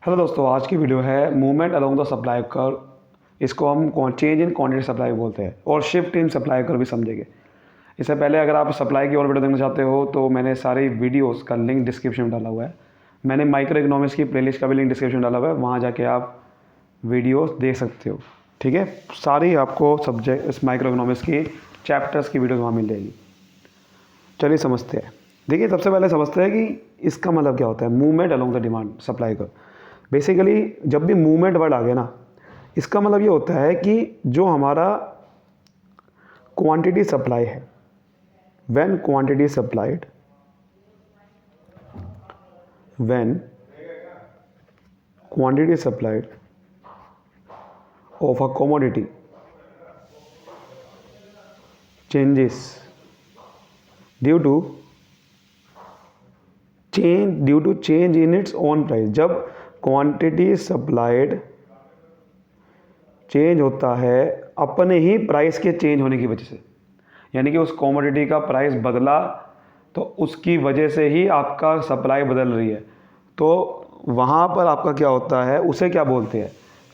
Hello दोस्तों, आज की वीडियो है movement along the supply curve. इसको हम चेंज इन क्वांटिटी सप्लाई बोलते हैं और शिफ्ट इन सप्लाई कर्व भी समझेंगे। इससे पहले अगर आप सप्लाई की और वीडियो देखना चाहते हो तो मैंने सारी वीडियोस का लिंक डिस्क्रिप्शन में डाला हुआ है। मैंने माइक्रो इकोनॉमिक्स की प्लेलिस्ट का भी लिंक डिस्क्रिप्शन में डाला हुआ है, वहाँ जाके आप वीडियोस देख सकते हो। ठीक है, सारी आपको सब्जेक्ट इस माइक्रो इकोनॉमिक्स की चैप्टर्स की वीडियोस वहाँ मिल जाएगी। चलिए समझते हैं। देखिए, सबसे पहले समझते हैं कि इसका मतलब क्या होता है movement along the demand supply curve. Basically जब भी मूवमेंट वर्ड आ गया ना, इसका मतलब ये होता है कि जो हमारा क्वांटिटी सप्लाई है, when quantity supplied, when quantity supplied of a commodity changes due to change in its own price. जब क्वांटिटी सप्लाइड चेंज होता है अपने ही प्राइस के चेंज होने की वजह से, यानी कि उस कमोडिटी का प्राइस बदला तो उसकी वजह से ही आपका सप्लाई बदल रही है, तो वहाँ पर आपका क्या होता है, उसे क्या बोलते हैं,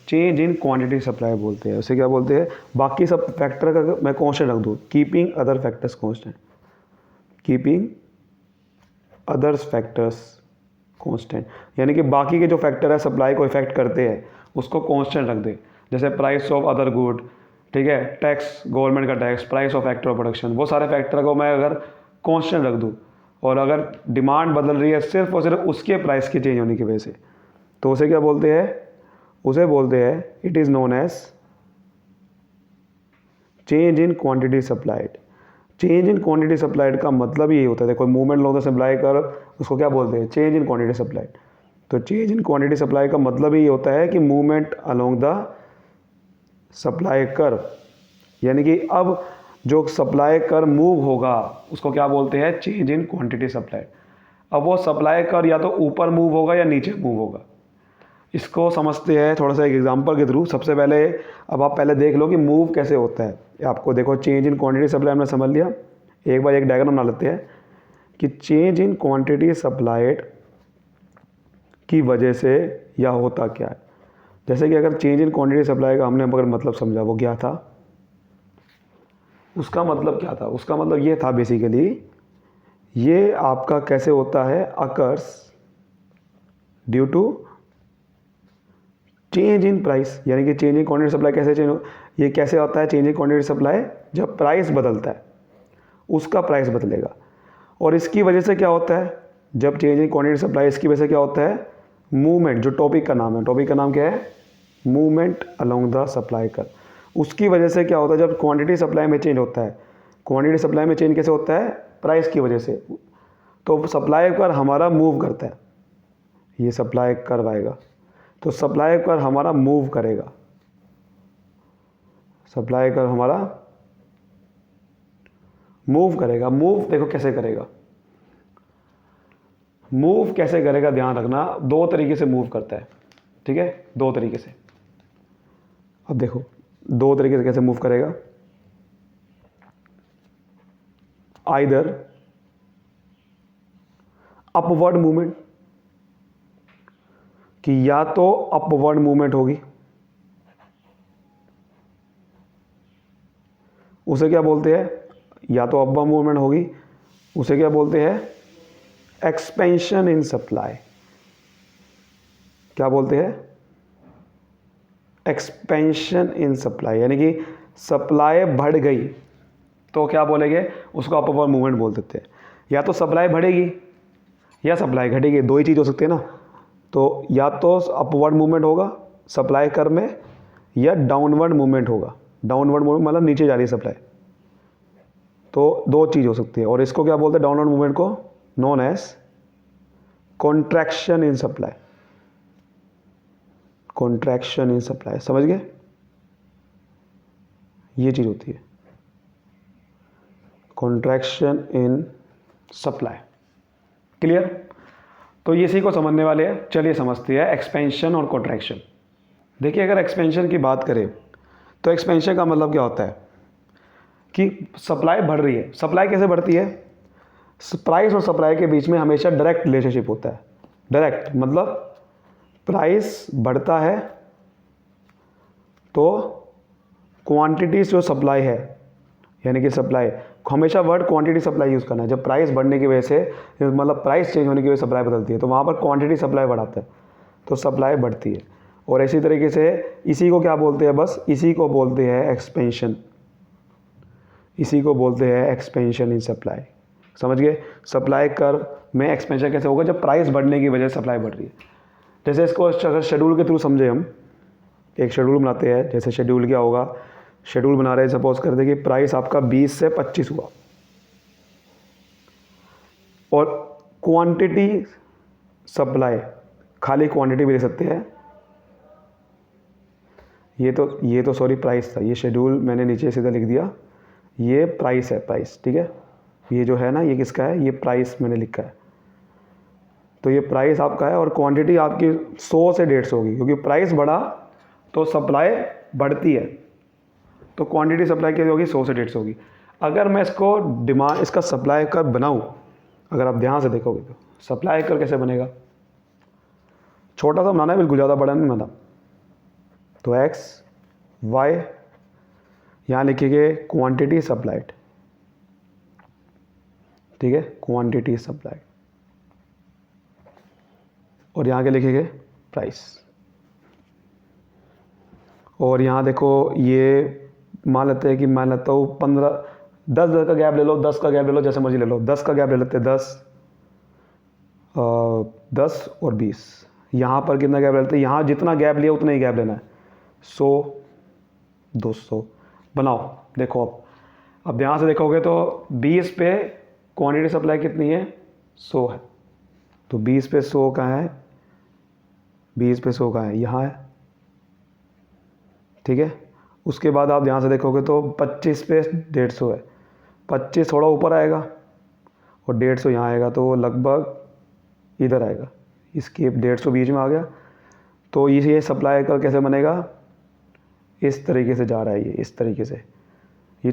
चेंज इन क्वांटिटी सप्लाई बोलते हैं। उसे क्या बोलते हैं, बाकी सब फैक्टर का मैं कांस्टेंट रख दूँ, keeping other factors constant, keeping others factors constant, यानी कि बाकी के जो फैक्टर है सप्लाई को इफेक्ट करते हैं उसको कांस्टेंट रख दे। जैसे प्राइस ऑफ अदर गुड, ठीक है, टैक्स, गवर्नमेंट का tax, price of factor of production, वो सारे फैक्टर को मैं अगर कांस्टेंट रख दूँ और अगर डिमांड बदल रही है सिर्फ और सिर्फ उसके प्राइस के चेंज होने की वजह से, तो उसे क्या बोलते हैं, उसे बोलते हैं it is known as change in quantity supplied. Change in quantity supplied का मतलब यही होता है, कोई मूवमेंट लो तो सप्लाई कर, उसको क्या बोलते हैं, चेंज इन क्वांटिटी सप्लाइड। तो चेंज इन क्वांटिटी सप्लाई का मतलब यही होता है कि movement along the supply curve, यानी कि अब जो सप्लाई कर्व मूव होगा उसको क्या बोलते हैं, चेंज इन क्वांटिटी सप्लाइड। अब वो सप्लाई कर्व या तो ऊपर मूव होगा या नीचे मूव होगा। इसको समझते हैं थोड़ा सा एक एग्जांपल के थ्रू। सबसे पहले अब आप पहले देख लो कि मूव कैसे होता है। आपको देखो, चेंज इन क्वांटिटी सप्लाई हमने समझ लिया। एक बार एक डायग्राम बना लेते हैं कि चेंज इन क्वांटिटी सप्लाइड की वजह से या होता क्या है। जैसे कि अगर चेंज इन क्वांटिटी सप्लाई का हमने अगर मतलब समझा, वो क्या था, उसका मतलब क्या था, उसका मतलब ये था बेसिकली, ये आपका कैसे होता है, occurs due to change in price, यानी कि चेंज इन क्वांटिटी सप्लाई कैसे चेंज हो, ये कैसे होता है चेंज इन क्वांटिटी सप्लाई, जब प्राइस बदलता है उसका प्राइस बदलेगा। और इसकी वजह से क्या होता है, जब चेंज इन क्वांटिटी सप्लाई, इसकी वजह से क्या होता है, मूवमेंट, जो टॉपिक का नाम है, टॉपिक का नाम क्या है, movement along the supply curve. उसकी वजह से क्या होता है, जब क्वांटिटी सप्लाई में चेंज होता है, क्वांटिटी सप्लाई में चेंज कैसे होता है, प्राइस की वजह से, तो सप्लाई कर्व हमारा मूव करता है, ये सप्लाई कर्व आएगा, तो सप्लाई कर्व हमारा मूव करेगा, सप्लाई कर्व हमारा मूव करेगा। मूव देखो कैसे करेगा, मूव कैसे करेगा, ध्यान रखना, दो तरीके से मूव करता है। ठीक है, दो तरीके से। अब देखो दो तरीके से कैसे मूव करेगा, आइदर अपवर्ड मूवमेंट, कि या तो अपवर्ड मूवमेंट होगी, उसे क्या बोलते हैं, या तो अपवर्ड मूवमेंट होगी, उसे क्या बोलते हैं, एक्सपेंशन इन सप्लाई। क्या बोलते हैं, एक्सपेंशन इन सप्लाई, यानी कि सप्लाई बढ़ गई तो क्या बोलेंगे, उसको अपवर्ड मूवमेंट बोल देते हैं। या तो सप्लाई बढ़ेगी या सप्लाई घटेगी, दो ही चीज़ हो सकती है ना। तो या तो अपवर्ड मूवमेंट होगा सप्लाई कर्व में, या डाउनवर्ड मूवमेंट होगा। डाउनवर्ड मूवमेंट मतलब नीचे जा रही है सप्लाई, तो दो चीज़ हो सकती है। और इसको क्या बोलते हैं, डाउनवर्ड मूवमेंट को known as contraction in supply, contraction in supply, समझ गए, ये चीज़ होती है कॉन्ट्रैक्शन इन सप्लाई। क्लियर, तो इसी को समझने वाले हैं। चलिए समझते हैं एक्सपेंशन और कॉन्ट्रैक्शन। देखिए, अगर एक्सपेंशन की बात करें तो एक्सपेंशन का मतलब क्या होता है कि सप्लाई बढ़ रही है। सप्लाई कैसे बढ़ती है, प्राइस और सप्लाई के बीच में हमेशा डायरेक्ट रिलेशनशिप होता है। डायरेक्ट मतलब प्राइस बढ़ता है तो क्वांटिटी जो सप्लाई है, यानी कि सप्लाई, हमेशा वर्ड क्वांटिटी सप्लाई यूज़ करना है। जब प्राइस बढ़ने की वजह से, मतलब प्राइस चेंज होने की वजह से सप्लाई बदलती है, तो वहाँ पर क्वांटिटी सप्लाई बढ़ाता है तो सप्लाई बढ़ती है। और इसी तरीके से इसी को क्या बोलते हैं, बस इसी को बोलते हैं एक्सपेंशन, इसी को बोलते हैं एक्सपेंशन इन सप्लाई। समझ गए? सप्लाई कर्व में एक्सपेंशन कैसे होगा? जब प्राइस बढ़ने की वजह से सप्लाई बढ़ रही है। जैसे इसको अगर शेड्यूल के थ्रू समझे, हम एक शेड्यूल बनाते हैं। जैसे शेड्यूल क्या होगा, शेड्यूल बना रहे हैं, सपोज कर दे कि प्राइस आपका 20 से 25 हुआ और क्वांटिटी सप्लाई, खाली क्वांटिटी भी ले सकते हैं। ये तो सॉरी प्राइस था, ये शेड्यूल मैंने नीचे सीधा लिख दिया, ये प्राइस है, प्राइस, ठीक है। ये जो है ना, ये किसका है? ये प्राइस मैंने लिखा है, तो ये प्राइस आपका है और क्वांटिटी आपकी 100 से 150 होगी, क्योंकि प्राइस बढ़ा तो सप्लाई बढ़ती है, तो क्वांटिटी सप्लाई क्या होगी? 100 से 150 होगी। अगर मैं इसको डिमांड, इसका सप्लाई कर्व बनाऊँ, अगर आप ध्यान से देखोगे तो सप्लाई कर्व कैसे बनेगा? छोटा सा बनाना है, बिल्कुल ज़्यादा बड़ा नहीं बनाना। तो एक्स वाई, यहाँ लिखेंगे क्वांटिटी सप्लाइड, ठीक है, क्वांटिटी सप्लाइड, और यहाँ के लिखेंगे प्राइस। और यहाँ देखो, ये मान लेते हैं कि मान लेता हूँ 10 का गैप ले लो, 10 का गैप ले लो, जैसे मर्जी ले लो, 10 का गैप ले लेते हैं, 10 और 20। यहाँ पर कितना गैप ले लेते हैं? यहाँ जितना गैप लिया उतना ही गैप लेना है, 100 200 बनाओ। देखो अब ध्यान से देखोगे तो 20 पे क्वांटिटी सप्लाई कितनी है? 100 है, तो 20 पे 100 कहाँ है? 20 पे 100 कहाँ है? यहाँ है, ठीक है। उसके बाद आप ध्यान से देखोगे तो 25 पे 150 है, 25 थोड़ा ऊपर आएगा और 150 यहाँ आएगा, तो लगभग इधर आएगा, इसके 150 बीच में आ गया। तो ये सप्लाई का कैसे बनेगा? इस तरीके से जा रहा है, ये इस तरीके से, ये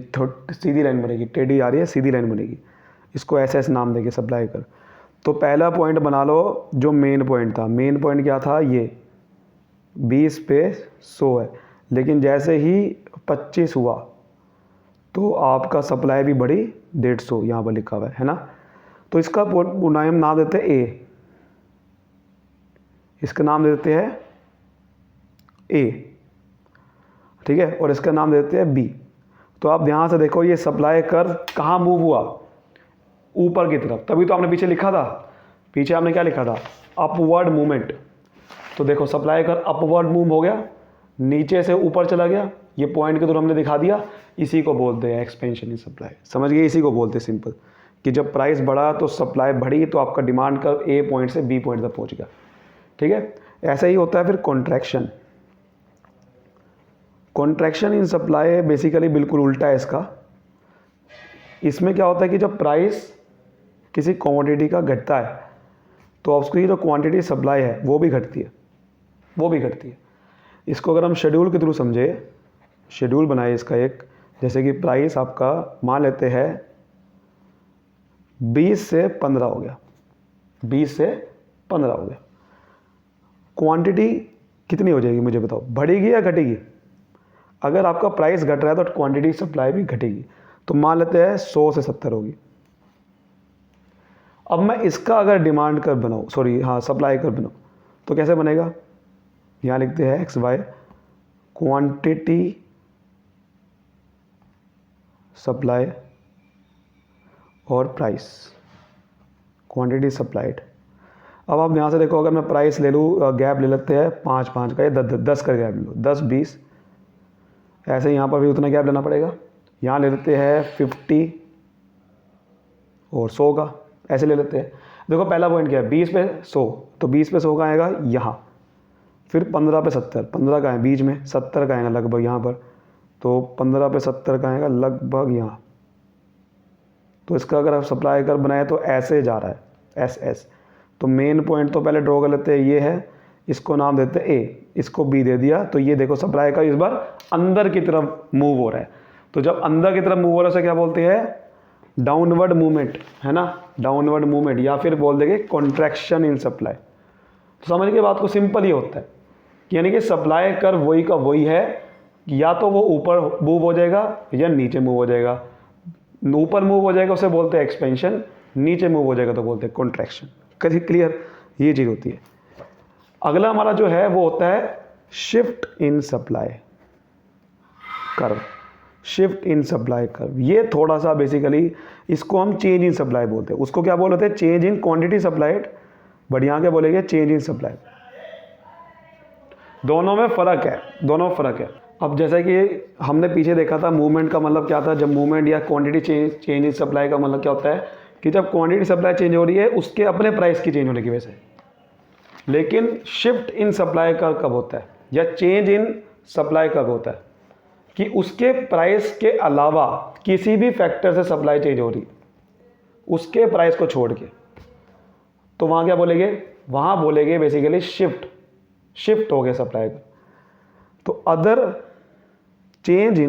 सीधी लाइन बनेगी, टेढ़ी आ रही है, सीधी लाइन बनेगी। इसको ऐसे नाम देंगे सप्लाई कर। तो पहला पॉइंट बना लो जो मेन पॉइंट था। मेन पॉइंट क्या था? ये 20 पे 100 है, लेकिन जैसे ही 25 हुआ तो आपका सप्लाई भी बढ़ी 150, यहाँ पर लिखा हुआ है ना। तो इसका नाम ना देते हैं ए, इसका नाम दे देते हैं ए, ठीक है, और इसका नाम दे देते हैं बी। तो आप ध्यान से देखो, ये सप्लाई कर्व कहाँ मूव हुआ? ऊपर की तरफ। तभी तो आपने पीछे लिखा था, पीछे आपने क्या लिखा था? Upward movement. तो देखो सप्लाई कर्व अपवर्ड मूव हो गया, नीचे से ऊपर चला गया, ये पॉइंट के थ्रू हमने दिखा दिया। इसी को बोलते हैं एक्सपेंशन इन सप्लाई। समझ गए? इसी को बोलते हैं सिंपल, कि जब प्राइस बढ़ा तो सप्लाई बढ़ी, तो आपका डिमांड कर्व ए पॉइंट से बी पॉइंट तक पहुंच गया, ठीक है। ऐसा ही होता है फिर contraction. Contraction in supply basically बिल्कुल उल्टा है इसका। इसमें क्या होता है कि जब प्राइस किसी कमोडिटी का घटता है तो उसकी जो क्वांटिटी सप्लाई है वो भी घटती है, वो भी घटती है। इसको अगर हम शेड्यूल के थ्रू समझे, शेड्यूल बनाए इसका एक, जैसे कि प्राइस आपका मान लेते हैं 20 से 15 हो गया, 20 से 15 हो गया, क्वांटिटी कितनी हो जाएगी मुझे बताओ? बढ़ेगी या घटेगी? अगर आपका प्राइस घट रहा है तो क्वांटिटी सप्लाई भी घटेगी। तो मान लेते हैं 100 से 70 होगी। अब मैं इसका अगर डिमांड कर बनाऊँ, सॉरी हाँ सप्लाई कर बनाऊँ, तो कैसे बनेगा? यहाँ लिखते हैं एक्स वाई, क्वांटिटी सप्लाई और प्राइस, क्वांटिटी सप्लाइड। अब आप यहाँ से देखो, अगर मैं प्राइस ले लूँ, गैप ले लेते हैं 5 का, या 10 का गैप ले लो, 10 20, ऐसे यहाँ पर भी उतना गैप लेना पड़ेगा। यहाँ ले लेते हैं 50 और 100 का, ऐसे ले लेते हैं। देखो पहला पॉइंट क्या है? 20 पे 100, तो 20 पे 100 का आएगा यहाँ, फिर 15 पे 70, 15 का है बीच में, 70 का आएगा लगभग यहाँ पर, तो 15 पे 70 का आएगा लगभग यहाँ। तो इसका अगर आप सप्लाई कर बनाए तो ऐसे जा रहा है, एस एस। तो मेन पॉइंट तो पहले ड्रॉ कर लेते हैं, ये है, इसको नाम देते हैं ए, इसको बी दे दिया। तो ये देखो सप्लाई का इस बार अंदर की तरफ मूव हो रहा है। तो जब अंदर की तरफ मूव हो रहा है उसे क्या बोलते हैं? डाउनवर्ड मूवमेंट, है ना, डाउनवर्ड मूवमेंट, या फिर बोल देंगे कॉन्ट्रैक्शन इन सप्लाई। तो समझ के बात को सिंपल ही होता है कि यानी कि सप्लाई कर्व वही का वही है, या तो वो ऊपर मूव हो जाएगा या नीचे मूव हो जाएगा। ऊपर मूव हो जाएगा उसे बोलते हैं एक्सपेंशन, नीचे मूव हो जाएगा तो बोलते हैं कॉन्ट्रैक्शन। क्लियर, ये चीज़ होती है। अगला हमारा जो है वो होता है shift in supply curve. Shift in supply curve ये थोड़ा सा बेसिकली इसको हम चेंज इन सप्लाई बोलते हैं। उसको क्या बोलते हैं? Change in quantity supplied, but यहाँ क्या बोलेंगे? Change in supply. दोनों में फ़र्क है, दोनों में फ़र्क है। अब जैसे कि हमने पीछे देखा था मूवमेंट का मतलब क्या था, जब मूवमेंट या क्वांटिटी चेंज इन सप्लाई का मतलब क्या होता है कि जब क्वांटिटी सप्लाई चेंज हो रही है उसके अपने प्राइस की चेंज होने की वजह से। लेकिन शिफ्ट इन सप्लाई का कब होता है या चेंज इन सप्लाई कब होता है कि उसके प्राइस के अलावा किसी भी फैक्टर से सप्लाई चेंज हो रही, उसके प्राइस को छोड़ के, तो वहाँ क्या बोलेंगे? वहाँ बोलेंगे बेसिकली शिफ्ट हो गया सप्लाई का। तो other change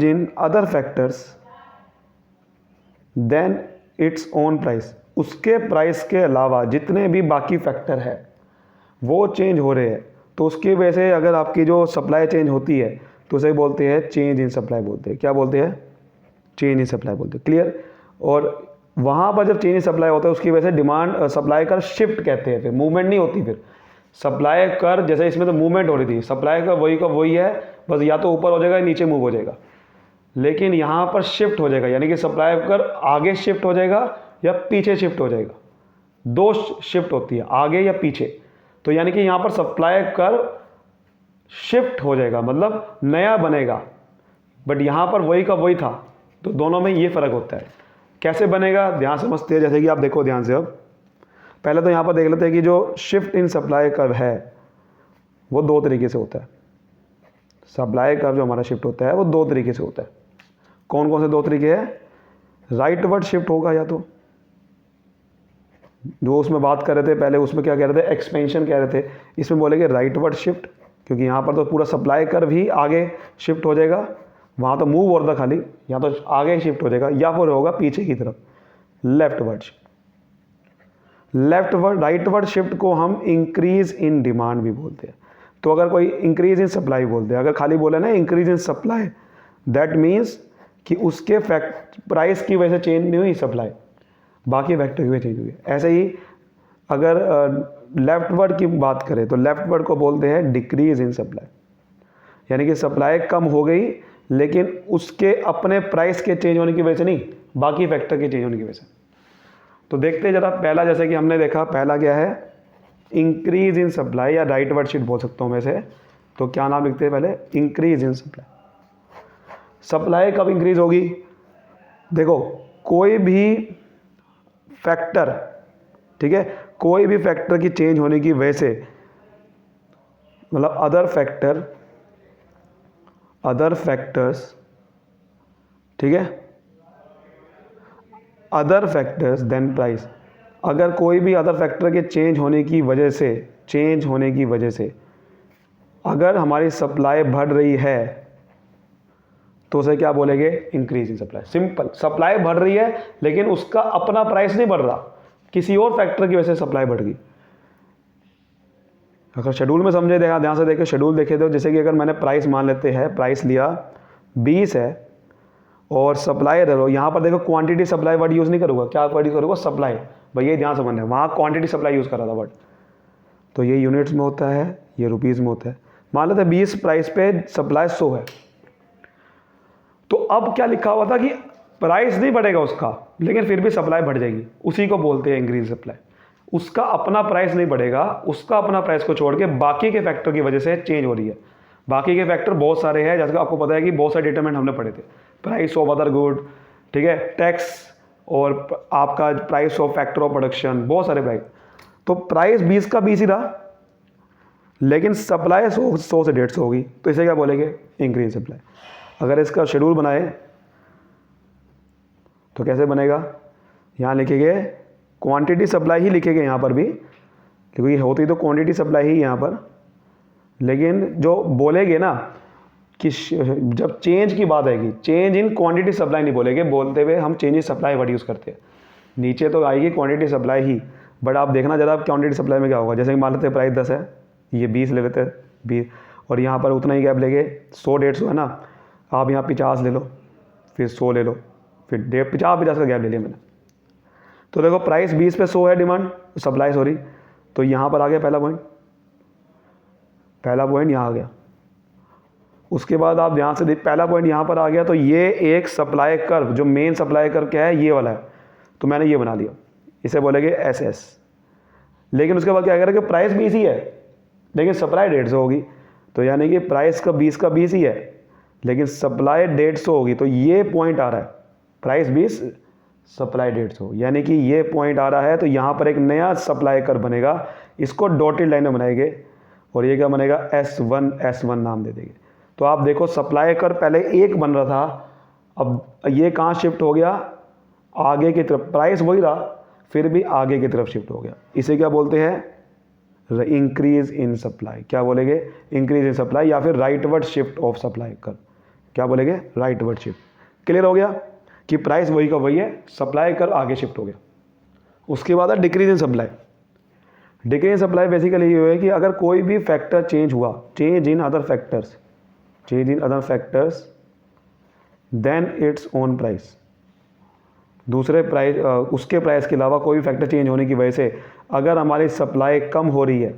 in other factors than its own price, उसके प्राइस के अलावा जितने भी बाकी फैक्टर है वो चेंज हो रहे हैं, तो उसकी वजह से अगर आपकी जो सप्लाई चेंज होती है तो उसे बोलते हैं चेंज इन सप्लाई बोलते हैं। क्या बोलते हैं? चेंज इन सप्लाई बोलते हैं। क्लियर। और वहाँ पर जब चेंज इन सप्लाई होता है उसकी वजह से डिमांड सप्लाई कर शिफ्ट कहते हैं, फिर मूवमेंट नहीं होती। फिर सप्लाई कर जैसे इसमें तो मूवमेंट हो रही थी, सप्लाई का वही है, बस या तो ऊपर हो जाएगा या नीचे मूव हो जाएगा। लेकिन यहाँ पर शिफ्ट हो जाएगा, यानी कि सप्लाई कर आगे शिफ्ट हो जाएगा या पीछे शिफ्ट हो जाएगा। दो शिफ्ट होती है, आगे या पीछे। तो यानी कि यहाँ पर सप्लाई कर शिफ्ट हो जाएगा मतलब नया बनेगा, बट यहाँ पर वही का वही था। तो दोनों में ये फ़र्क होता है। कैसे बनेगा ध्यान समझते हैं। जैसे कि आप देखो ध्यान से, अब पहले तो यहाँ पर देख लेते हैं कि जो शिफ्ट इन सप्लाई कर्व है वो दो तरीके से होता है। सप्लाई कर्व जो हमारा शिफ्ट होता है वो दो तरीके से होता है। कौन कौन से दो तरीके हैं? राइटवर्ड शिफ्ट होगा, या तो जो उसमें बात कर रहे थे पहले उसमें क्या कह रहे थे? एक्सपेंशन कह रहे थे। इसमें बोलेंगे राइटवर्ड शिफ्ट, क्योंकि यहाँ पर तो पूरा सप्लाई कर्व ही आगे शिफ्ट हो जाएगा, वहाँ तो मूव हो रहा था खाली, यहाँ तो आगे शिफ्ट हो जाएगा, या फिर होगा पीछे की तरफ लेफ्टवर्ड शिफ्ट। राइटवर्ड शिफ्ट को हम इंक्रीज इन डिमांड भी बोलते हैं। तो अगर कोई इंक्रीज इन सप्लाई बोलते हैं, अगर खाली बोले ना increase in supply, that means कि उसके प्राइस की वजह से चेंज नहीं हुई सप्लाई, बाकी फैक्टर की वजह चेंज हुई। ऐसे ही अगर लेफ्टवर्ड की बात करें तो लेफ्टवर्ड को बोलते हैं डिक्रीज इन सप्लाई, यानी कि सप्लाई कम हो गई लेकिन उसके अपने प्राइस के चेंज होने की वजह से नहीं, बाकी फैक्टर के चेंज होने की वजह से। तो देखते हैं जरा पहला, जैसे कि हमने देखा पहला क्या है? इंक्रीज इन सप्लाई या राइटवर्ड शिफ्ट बोल सकता हूँ मैं से। तो क्या नाम लिखते हैं पहले? Increase in supply. सप्लाई कब इंक्रीज होगी? देखो कोई भी फैक्टर, ठीक है, कोई भी फैक्टर की चेंज होने की वजह से, मतलब अदर फैक्टर्स, ठीक है, अदर फैक्टर्स देन प्राइस। अगर कोई भी अदर फैक्टर के चेंज होने की वजह से अगर हमारी सप्लाई बढ़ रही है तो उसे क्या बोलेंगे? Increase in supply. Simple, supply बढ़ रही है लेकिन उसका अपना प्राइस नहीं बढ़ रहा, किसी और फैक्टर की वजह से सप्लाई बढ़ गई। अगर शेड्यूल में समझे, देखा ध्यान से देखे, शेड्यूल देखे तो जैसे कि अगर मैंने प्राइस मान लेते हैं, प्राइस लिया 20 है और सप्लाई दे लो, यहाँ पर देखो क्वांटिटी सप्लाई वर्ड यूज़ नहीं करूँगा, क्या वर्ड यूज़ करूँगा? सप्लाई। भाई ये ध्यान से समझना है, वहाँ क्वांटिटी सप्लाई यूज़ करा था वर्ड, तो ये यूनिट्स में होता है, ये रुपीज़ में होता है। मान लेते हैं 20 प्राइस पे सप्लाई 100 है, तो अब क्या लिखा हुआ था कि प्राइस नहीं बढ़ेगा उसका, लेकिन फिर भी सप्लाई बढ़ जाएगी, उसी को बोलते हैं इंक्रीज सप्लाई। उसका अपना प्राइस नहीं बढ़ेगा, उसका अपना प्राइस को छोड़ के बाकी के फैक्टर की वजह से चेंज हो रही है। बाकी के फैक्टर बहुत सारे हैं, जैसे आपको पता है कि बहुत सारे डिटरमिनेंट हमने पढ़े थे। प्राइस ऑफ अदर गुड, ठीक है, टैक्स, और आपका price of factor of production, बहुत सारे प्राइस। तो प्राइस 20 का 20 ही रहा, लेकिन सप्लाई 100 से 150 होगी, तो इसे क्या बोलेंगे? Increase supply. अगर इसका शेड्यूल बनाए तो कैसे बनेगा? यहाँ लिखेंगे क्वांटिटी सप्लाई ही लिखेंगे यहाँ पर भी, क्योंकि होती तो क्वांटिटी सप्लाई ही यहाँ पर, लेकिन जो बोलेंगे ना कि जब चेंज की बात आएगी, चेंज इन क्वांटिटी सप्लाई नहीं बोलेंगे, बोलते हुए हम change in supply word use करते हैं। नीचे तो आएगी क्वांटिटी सप्लाई ही, बट आप देखना ज़रा क्वांटिटी सप्लाई में क्या होगा। जैसे कि मान लेते हैं प्राइस 10 है, ये 20 ले लेते हैं 20, और यहाँ पर उतना ही गैप लेंगे, 100-150 है ना, आप यहाँ 50 ले लो, फिर 100 ले लो, फिर 50-50 का गैप ले लिया मैंने। तो देखो प्राइस 20 पे 100 है डिमांड, सप्लाई सॉरी, तो यहाँ पर आ गया पहला पॉइंट यहाँ आ गया। उसके बाद आप ध्यान से देख, पहला पॉइंट यहाँ पर आ गया, तो ये एक सप्लाई कर्व, जो मेन सप्लाई कर्व क्या है, ये वाला है, तो मैंने ये बना लिया, इसे बोलेंगे SS। लेकिन उसके बाद क्या करें कि प्राइस 20 ही है लेकिन सप्लाई 150 होगी, तो यानी कि प्राइस का 20 का 20 ही है लेकिन सप्लाई 150 होगी। तो ये पॉइंट आ रहा है, प्राइस 20 सप्लाई 150, यानी कि ये पॉइंट आ रहा है। तो यहाँ पर एक नया सप्लाई कर्व बनेगा, इसको डॉटेड लाइन में बनाएंगे, और ये क्या बनेगा, S1 नाम दे देंगे। तो आप देखो सप्लाई कर्व पहले एक बन रहा था, अब ये कहाँ शिफ्ट हो गया, आगे की तरफ, प्राइस वही रहा फिर भी आगे की तरफ शिफ्ट हो गया। इसे क्या बोलते हैं, इंक्रीज इन सप्लाई। क्या बोलेंगे, इंक्रीज इन सप्लाई, या फिर rightward shift of supply curve. क्या बोलेंगे, राइटवर्ड शिफ्ट। क्लियर हो गया कि प्राइस वही का वही है, सप्लाई कर्व आगे शिफ्ट हो गया। उसके बाद है decrease in supply. Decrease in supply basically ये है कि अगर कोई भी फैक्टर चेंज हुआ, change in other factors than its own price, दूसरे प्राइस, उसके प्राइस के अलावा कोई भी फैक्टर चेंज होने की वजह से अगर हमारी सप्लाई कम हो रही है,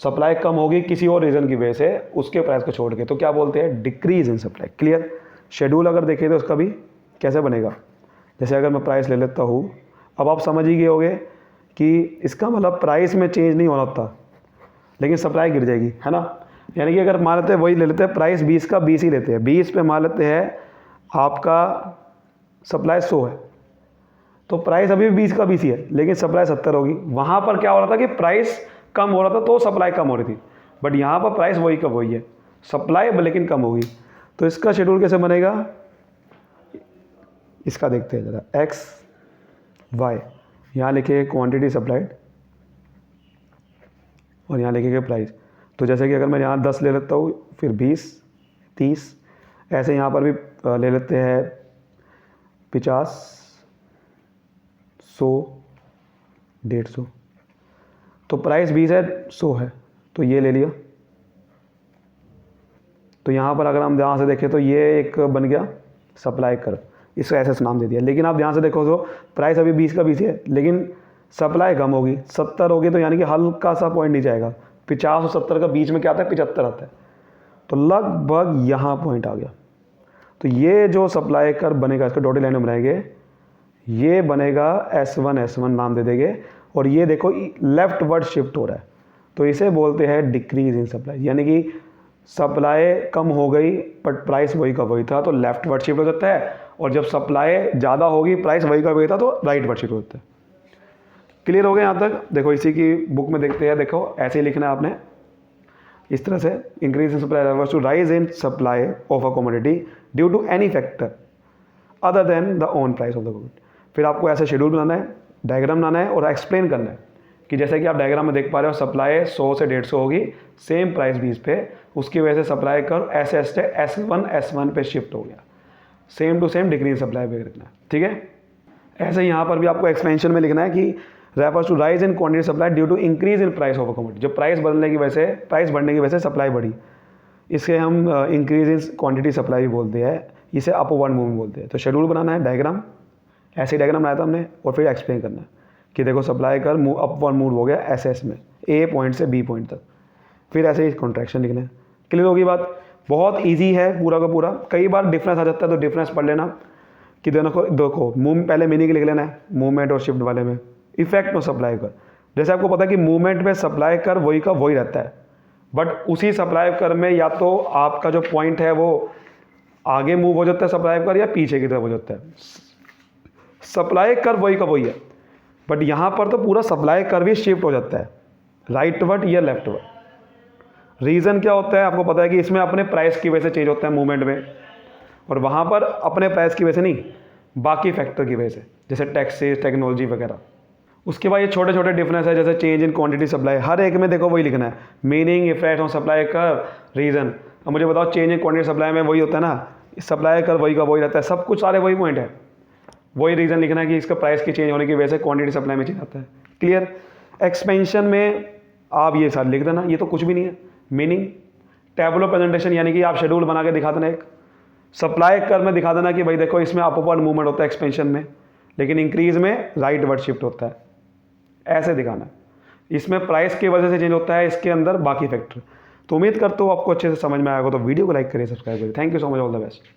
सप्लाई कम होगी किसी और रीज़न की वजह से उसके प्राइस को छोड़ के, तो क्या बोलते हैं, decrease in supply. Clear. Schedule अगर देखें तो उसका भी कैसे बनेगा, जैसे अगर मैं प्राइस ले लेता हूँ, अब आप समझ ही गए होंगे कि इसका मतलब प्राइस में चेंज नहीं होना था लेकिन सप्लाई गिर जाएगी, है ना। यानी कि अगर मान लेते हैं वही ले लेते हैं, प्राइस 20 का 20 ही लेते हैं, 20 पे मान लेते हैं आपका सप्लाई 100 है, तो प्राइस अभी भी 20 का 20 ही है लेकिन सप्लाई 70 होगी। वहाँ पर क्या हो रहा था कि प्राइस कम हो रहा था तो सप्लाई कम हो रही थी, बट यहाँ पर प्राइस वही का वही है, सप्लाई लेकिन कम होगी। तो इसका शेड्यूल कैसे बनेगा, इसका देखते हैं ज़रा, XY, यहाँ लिखे क्वांटिटी सप्लाइड और यहाँ लिखेंगे प्राइस। तो जैसे कि अगर मैं यहाँ 10 ले लेता हूँ, फिर 20, 30, ऐसे यहाँ पर भी ले लेते हैं 50, 100, 150, तो प्राइस 20 है, 100 है, तो ये ले लिया। तो यहाँ पर अगर हम ध्यान से देखें तो ये एक बन गया सप्लाई कर्व, इसका ऐसा नाम दे दिया। लेकिन आप ध्यान से देखो तो प्राइस अभी 20 का 20 है लेकिन सप्लाई कम होगी, 70 होगी, तो यानी कि हल्का सा पॉइंट नीचे आएगा। 50 और 70 का बीच में क्या आता है, 75 आता है, तो लगभग यहाँ पॉइंट आ गया। तो ये जो सप्लाई कर्व बनेगा, इसको डॉटेड लाइन में बनाएंगे, ये बनेगा S1 नाम दे देंगे, और ये देखो लेफ्ट वर्ड शिफ्ट हो रहा है, तो इसे बोलते हैं डिक्रीज इन सप्लाई। यानी कि सप्लाई कम हो गई बट प्राइस वही का वही था, तो लेफ्ट वर्ड शिफ्ट हो जाता है, और जब सप्लाई ज़्यादा होगी, प्राइस वही का वही था, तो राइट वर्ड शिफ्ट हो जाता है। क्लियर हो गया यहाँ तक। देखो इसी की बुक में देखते हैं, देखो ऐसे ही लिखना है आपने, इस तरह से, increase in supply refers to rise in supply of a commodity due to any factor other than the own price of the good. फिर आपको ऐसा शेड्यूल बनाना है, डायग्राम बनाना है और एक्सप्लेन करना है कि जैसे कि आप डायग्राम में देख पा रहे हो, सप्लाई 100 से 150 होगी, सेम प्राइस 20 पे, उसकी वजह से सप्लाई कर्व ऐसे ऐसे S1 पे शिफ्ट हो गया। Same to same decrease supply पे रखना है, ठीक है। ऐसे यहाँ पर भी आपको एक्सपेंशन में लिखना है कि refers to rise in quantity supply due to increase in price of a commodity. जब प्राइस बदलने की वजह से, प्राइस बढ़ने की वजह से सप्लाई बढ़ी, इसे हम इंक्रीज इन क्वांटिटी सप्लाई भी बोलते हैं, इसे अपवर्ड मूवमेंट बोलते हैं। तो शेड्यूल बनाना है, डायग्राम, ऐसे डायग्राम बनाया था हमने, और फिर एक्सप्लेन करना है कि देखो सप्लाई कर अपवर्ड मूव हो गया SS में, A पॉइंट से B पॉइंट तक, फिर ऐसे ही कॉन्ट्रैक्शन लिखना है। क्लियर होगी बात। बहुत ईजी है पूरा का पूरा। कई बार डिफरेंस आ जाता है तो डिफरेंस पढ़ लेना कि देखो मूव पहले मीनिंग लिख लेना है, मूवमेंट और शिफ्ट वाले में, इफेक्ट और सप्लाई कर। जैसे आपको पता है कि मूवमेंट में सप्लाई कर वही का वही रहता है, बट उसी सप्लाई कर में या तो आपका जो पॉइंट है वो आगे मूव हो जाता है सप्लाई कर, या पीछे की तरफ हो जाता है। सप्लाई कर वही का वही है, बट यहाँ पर तो पूरा सप्लाई कर भी शिफ्ट हो जाता है, राइट वर्ड या लेफ्ट वर्ड। रीज़न क्या होता है आपको पता है कि इसमें अपने प्राइस की वजह से चेंज होता है मूवमेंट में, और वहाँ पर अपने प्राइस की वजह से नहीं, बाकी फैक्टर की वजह से, जैसे टैक्सेस, टेक्नोलॉजी वगैरह। उसके बाद ये छोटे छोटे डिफरेंस है, जैसे चेंज इन क्वांटिटी सप्लाई, हर एक में देखो वही लिखना है, मीनिंग, इफेक्ट ऑन सप्लाई कर, रीज़न। अब मुझे बताओ चेंज इन क्वांटिटी सप्लाई में वही होता है ना, सप्लाई कर वही का वही रहता है, सब कुछ सारे वही पॉइंट है, वही रीज़न लिखना है कि इसका प्राइस के चेंज होने की वजह से क्वांटिटी सप्लाई में चेंज आता है। क्लियर। एक्सपेंशन में आप ये साथ लिख देना, ये तो कुछ भी नहीं है। मीनिंग टैबलो प्रेजेंटेशन, यानी कि आप शेड्यूल बना के दिखा देना, एक सप्लाई कर में दिखा देना कि भाई देखो इसमें अपवर्ड मूवमेंट होता है एक्सपेंशन में, लेकिन इंक्रीज में राइट वर्ड शिफ्ट होता है, ऐसे दिखाना है। इसमें प्राइस की वजह से चेंज होता है, इसके अंदर बाकी फैक्टर। तो उम्मीद करता हूँ आपको अच्छे से समझ में आएगा। तो वीडियो को लाइक करिए, सब्सक्राइब करिए। Thank you so much, all the best.